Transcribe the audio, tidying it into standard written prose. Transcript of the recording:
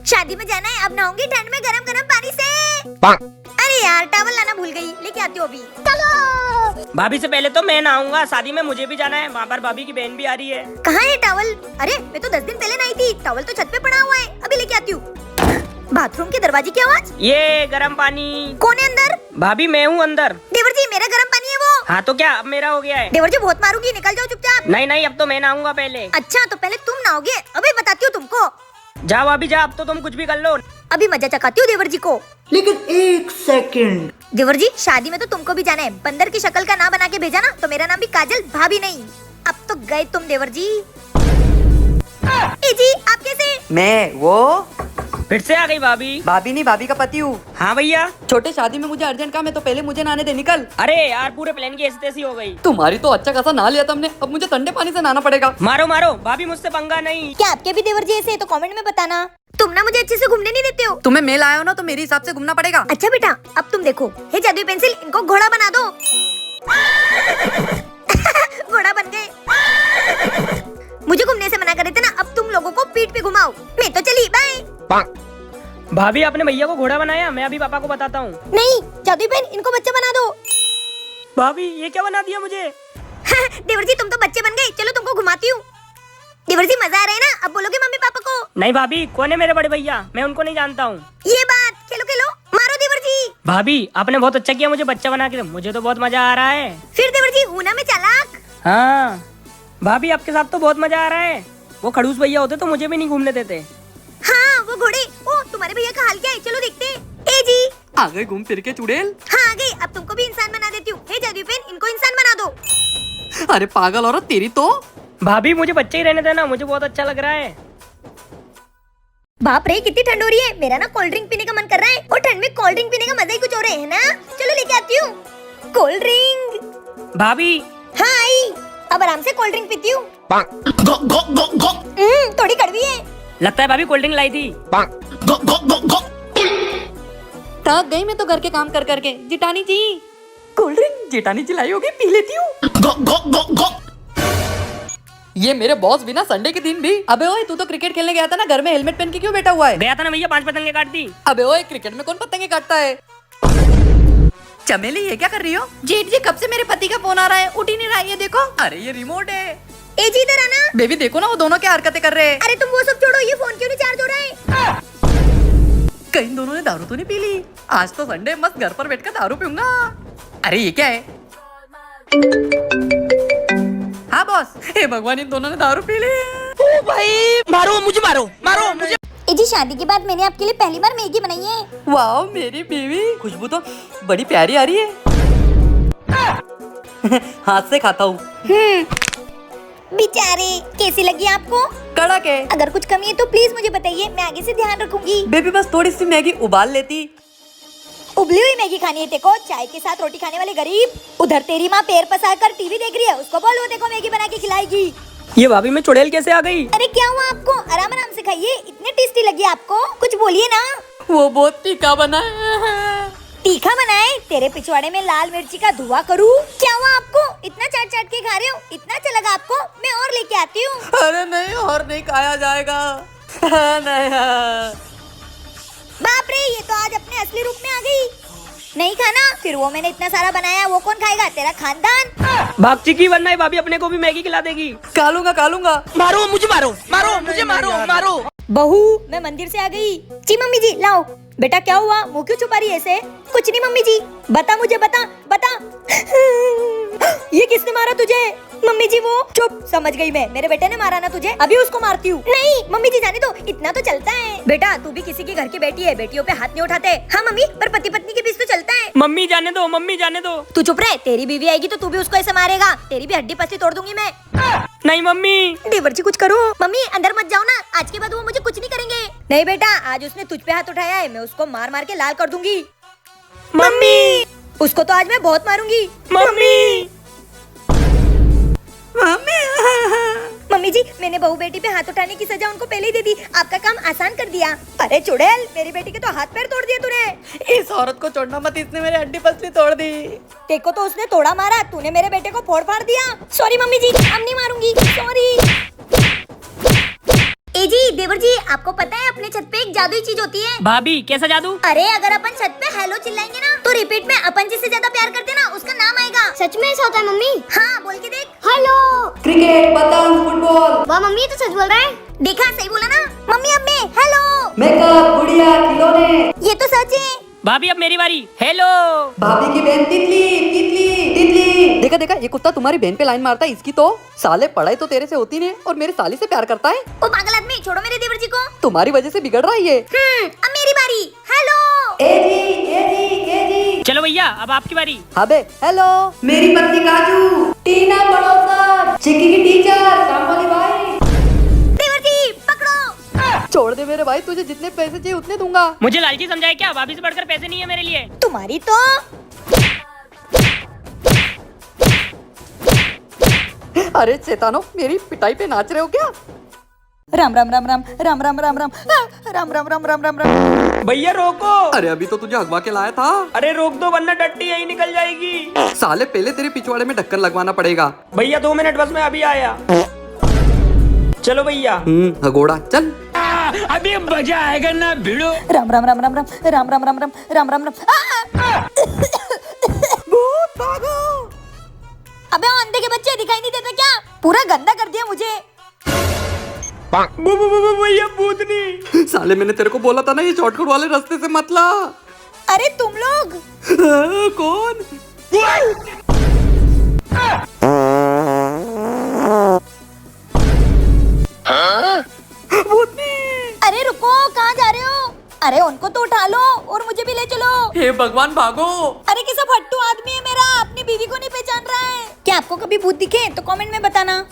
शादी में जाना है, अब नहाऊंगी ठंड में गरम गरम पानी से। अरे यार टॉवल लाना भूल गई, लेके आती हूँ अभी। चलो भाभी से पहले तो मैं नहाऊंगा, शादी में मुझे भी जाना है, वहाँ पर भाभी की बहन भी आ रही है। कहाँ है टॉवल? अरे मैं तो 10 दिन पहले नहाई थी, टॉवल तो छत पे पड़ा हुआ है, अभी लेके आती हूँ। बाथरूम के दरवाजे की आवाज। ये गरम पानी। कौन है अंदर? भाभी मैं हूँ अंदर। देवर जी मेरा गरम पानी है वो। हाँ तो क्या, अब मेरा हो गया है। देवर जी बहुत मारूंगी, निकल जाओ चुपचाप। नहीं नहीं, अब तो मैं नहाऊंगा पहले। अच्छा तो पहले तुम नहाओगे, अभी बताती हूँ तुमको। जाओ भाभी जा, अब तो तुम कुछ भी कर लो। अभी मजा चकाती हूँ देवर जी को। लेकिन 1 सेकंड। देवर जी शादी में तो तुमको भी जाना है, बंदर की शक्ल का ना बना के भेजा ना तो मेरा नाम भी काजल भाभी नहीं। अब तो गए तुम देवर जी। ए जी आप कैसे? मैं वो फिर से आ गई भाभी। भाभी नहीं, भाभी का पति हूँ। हाँ भैया। छोटे शादी में मुझे अर्जेंट काम है, तो पहले मुझे नहाने दे, निकल। अरे यार पूरे प्लान की ऐसी तैसी हो गई। तुम्हारी तो अच्छा खासा नहा लिया तुमने, अब मुझे ठंडे पानी से नहाना पड़ेगा। मारो मारो, भाभी मुझसे पंगा नहीं। क्या आपके भी देवर जी ऐसे है तो कमेंट में बताना। तुम ना मुझे अच्छे से घूमने नहीं देते हो। तुम्हें मेल आया हो ना, तो मेरे हिसाब से घूमना पड़ेगा। अच्छा बेटा अब तुम देखो, हे जादुई पेंसिल इनको घोड़ा बना दो। घोड़ा बन गए। मुझे घूमने से मना कर रहे थे ना, अब तुम लोगों को पीठ पे घुमाओ। मैं तो चली, बाय। भाभी आपने भैया को घोड़ा बनाया, मैं अभी पापा को बताता हूँ। नहीं जादुई पेन इनको बच्चा बना दो। भाभी ये क्या बना दिया मुझे? देवर जी तुम तो बच्चे बन गए, चलो तुमको घुमाती हूँ। देवर जी मजा आ रहा है ना, अब बोलोगे मम्मी पापा को? नहीं भाभी, कौन है मेरे बड़े भैया, मैं उनको नहीं जानता हूँ। ये बात, खेलो खेलो, मारो देवर जी। भाभी आपने बहुत अच्छा किया मुझे बच्चा बना के, मुझे तो बहुत मजा आ रहा है। फिर देवर जी ऊना में चालाक। हाँ भाभी आपके साथ तो बहुत मजा आ रहा है। वो खड़ूस भैया होते तो मुझे भी नहीं घूमने देते। हाँ वो घोड़े, ओ तुम्हारे भैया का हाल क्या है, चलो देखते हैं। ए जी आ गए घूम फिर के चुड़ैल। हाँ आ गई, अब तुमको भी इंसान बना देती हूँ। हे जादुई पेन इनको इंसान बना दो। अरे पागल औरत, तेरी तो। भाभी मुझे बच्चे ही रहने देना, मुझे बहुत अच्छा लग रहा है। बाप रे कितनी ठंड हो रही है, मेरा ना कोल्ड ड्रिंक पीने का मन कर रहा है। और ठंड में कोल्ड ड्रिंक पीने का मजा ही कुछ और है ना। चलो लेके आती हूँ कोल्ड ड्रिंक। भाभी हाँ आई, अब आराम से कोल्ड ड्रिंक पीती हूँ। थोड़ी कड़वी है। लगता है भाभी कोल्ड ड्रिंक लाई थी। थक गई मैं तो घर के काम कर करके। जिटानी जी कोल्ड ड्रिंक जेठानी जी लाई होगी, पी लेती हूँ। ये मेरे बॉस भी ना संडे के दिन भी। अबे ओए तू तो क्रिकेट खेलने गया था ना, घर में हेलमेट पहन के क्यों बैठा हुआ है? गया था ना भैया, 5 पतंगे काट दी। अबे ओए क्रिकेट में कौन पतंगे काटता है? चमेली ये क्या कर रही हो? जेठ जी कब से मेरे पति का फोन आ रहा है, उठ ही नहीं रहा है, ये देखो। अरे ये रिमोट है। ए जी इधर आना। बेबी देखो ना, वो दोनों क्या हरकतें कर रहे हैं। अरे तुम वो सब छोड़ो, ये फोन क्यों नहीं चार्ज हो रहा है? कहीं दोनों ने दारू तो नहीं पी ली? आज तो संडे, मस्त घर पर बैठकर दारू पीऊंगा। अरे ये क्या है? हाँ बॉस। हे भगवान, इन दोनों ने दारू पी ली। ओ भाई मारो मुझे, मारो मारो मुझे। ए जी शादी के बाद मैंने आपके लिए पहली बार मैगी बनाई है। वाह मेरी बीवी, खुशबू तो बड़ी प्यारी आ रही है। हाथ से खाता हूँ। बेचारे कैसी लगी आपको? कड़क है। अगर कुछ कमी है तो प्लीज मुझे बताइए, मैं आगे से ध्यान रखूंगी। बेबी बस थोड़ी सी मैगी उबाल लेती। उबली हुई मैगी खानी है तेको, चाय के साथ रोटी खाने वाले गरीब। उधर तेरी माँ पैर पसार कर टीवी देख रही है, उसको बोल वो देखो मैगी बना के खिलाएगी। ये भाभी में चुड़ैल कैसे आ गई? अरे क्या हुआ आपको, आराम आराम से खाइए, इतने टेस्टी लगी आपको, कुछ बोलिए ना। वो बहुत तीखा बना है। तीखा बनाए, तेरे पिछवाड़े में लाल मिर्ची का धुआं करूँ? क्या हुआ आपको, इतना चाट चाट के खा रहे हो, इतना अच्छा लगा आपको? मैं और लेके आती हूँ। अरे नहीं, और नहीं खाया जाएगा। नहीं। बाप रे, ये तो आज अपने असली रूप में आ गई। नहीं खाना? फिर वो मैंने इतना सारा बनाया, वो कौन खाएगा, तेरा खानदान। भागची की वरना भाभी अपने को भी मैगी खिला देगी। खा लूंगा। मारो मुझे, मारो मारो मुझे, मारो। बहू मैं मंदिर से आ गई। जी मम्मी जी लाओ। बेटा क्या हुआ, मुंह क्यों छुपा रही है ऐसे? कुछ नहीं मम्मी जी। बता मुझे, बता। ये किसने मारा तुझे? मम्मी जी वो। चुप, समझ गई मैं, मेरे बेटे ने मारा ना तुझे, अभी उसको मारती हूँ। नहीं मम्मी जी जाने दो, इतना तो चलता है। बेटा तू भी किसी के घर की बेटी है, बेटियों पे हाथ नहीं उठाते। हाँ मम्मी, पर पति पत्नी के बीच तो चलता है। मम्मी जाने दो, मम्मी जाने दो। तू चुप रहे, तेरी बीवी आएगी तो तू भी उसको ऐसे मारेगा, तेरी भी हड्डी पसली तोड़ दूंगी मैं। नहीं मम्मी। देवर जी कुछ करो। मम्मी अंदर मत जाओ ना, आज के बाद वो मुझे कुछ नहीं करेंगे। नहीं बेटा, आज उसने तुझ पे हाथ उठाया है, मैं उसको मार मार के लाल कर दूंगी। मम्मी उसको तो आज मैं बहुत मारूंगी। मम्मी। मम्मी जी मैंने बहू बेटी पे हाथ उठाने की सजा उनको पहले ही दे दी, आपका काम आसान कर दिया। अरे चुड़ैल, मेरी बेटी के तो हाथ पैर तोड़ दिए तूने। इस औरत को छोड़ना मत, इसने मेरी हड्डी पसली तोड़ दी। देखो तो उसने तोड़ा मारा, तूने मेरे बेटे को फोड़ फाड़ दिया। सॉरी मम्मी जी, अब नहीं मारूंगी, सॉरी। ए जी देवर जी, आपको पता है अपने छत पे एक जादुई चीज होती है। भाभी कैसा जादू? अरे अगर अपन छत पे हेलो चिल्लाएंगे ना तो रिपीट में अपन जिससे ज्यादा प्यार करते हैं ना उसका नाम आएगा। सच में ऐसा होता है मम्मी? हाँ बोल के देख। हेलो। क्रिकेट, पतंग, फुटबॉल। वाह मम्मी तो सच बोल रहा है। देखा सही बोला ना मम्मी। अब मैं हेलो। मेकअप, गुड़िया, खिलौने। ये तो सच है। भाभी अब मेरी बारी। हेलो। भाभी की बहन तितली, तितली, तितली। देखा देखा, ये कुत्ता तुम्हारी बहन पे लाइन मारता है। इसकी तो साले पढ़ाई तो तेरे से होती नहीं और मेरे साली से प्यार करता है। ओ पागल आदमी, छोड़ो मेरे देवर जी को। तुम्हारी वजह से बिगड़ रहा है ये। अब मेरी बारी। हेलो। चलो भैया अब आपकी बारी। हाँ बे, हेलो। मेरी पत्नी काजू, टीना पड़ोसन, चिक्की की टीचर, कामवाली भाई। देवर जी पकड़ो। छोड़ दे मेरे भाई, तुझे जितने पैसे चाहिए उतने दूंगा। मुझे लालची समझाए क्या? भाभी से बढ़कर पैसे नहीं है मेरे लिए। तुम्हारी तो अरे शैतानो, मेरी पिटाई पे नाच रहे हो क्या? राम राम राम राम राम राम राम राम राम राम राम राम राम राम। भैया रोको। अरे अभी तो तुझे अगवा के लाया था। अरे रोक दो वरना डट्टी यही निकल जाएगी। साले पहले तेरे पिछवाड़े में ढक्कन लगवाना पड़ेगा। भैया 2 मिनट बस, मैं अभी आया। चलो भैया। घोड़ा चल। अभी मजा आएगा ना भिड़ो। राम राम राम राम राम राम राम राम राम राम राम राम। भूत भागो। अबे अंधे के बच्चे दिखाई नहीं देता क्या? पूरा गंदा कर दिया मुझे। भैया भूतनी। साले मैंने तेरे को बोला था ना ये शॉर्टकट वाले रास्ते से मत ला। अरे तुम लोग कौन? अरे रुको, कहाँ जा रहे हो? अरे उनको तो उठा लो और मुझे भी ले चलो। हे भगवान, भागो। अरे कैसा फट्टू आदमी है मेरा, अपनी बीवी को नहीं पहचान रहा है। क्या आपको कभी भूत दिखे तो कमेंट में बताना।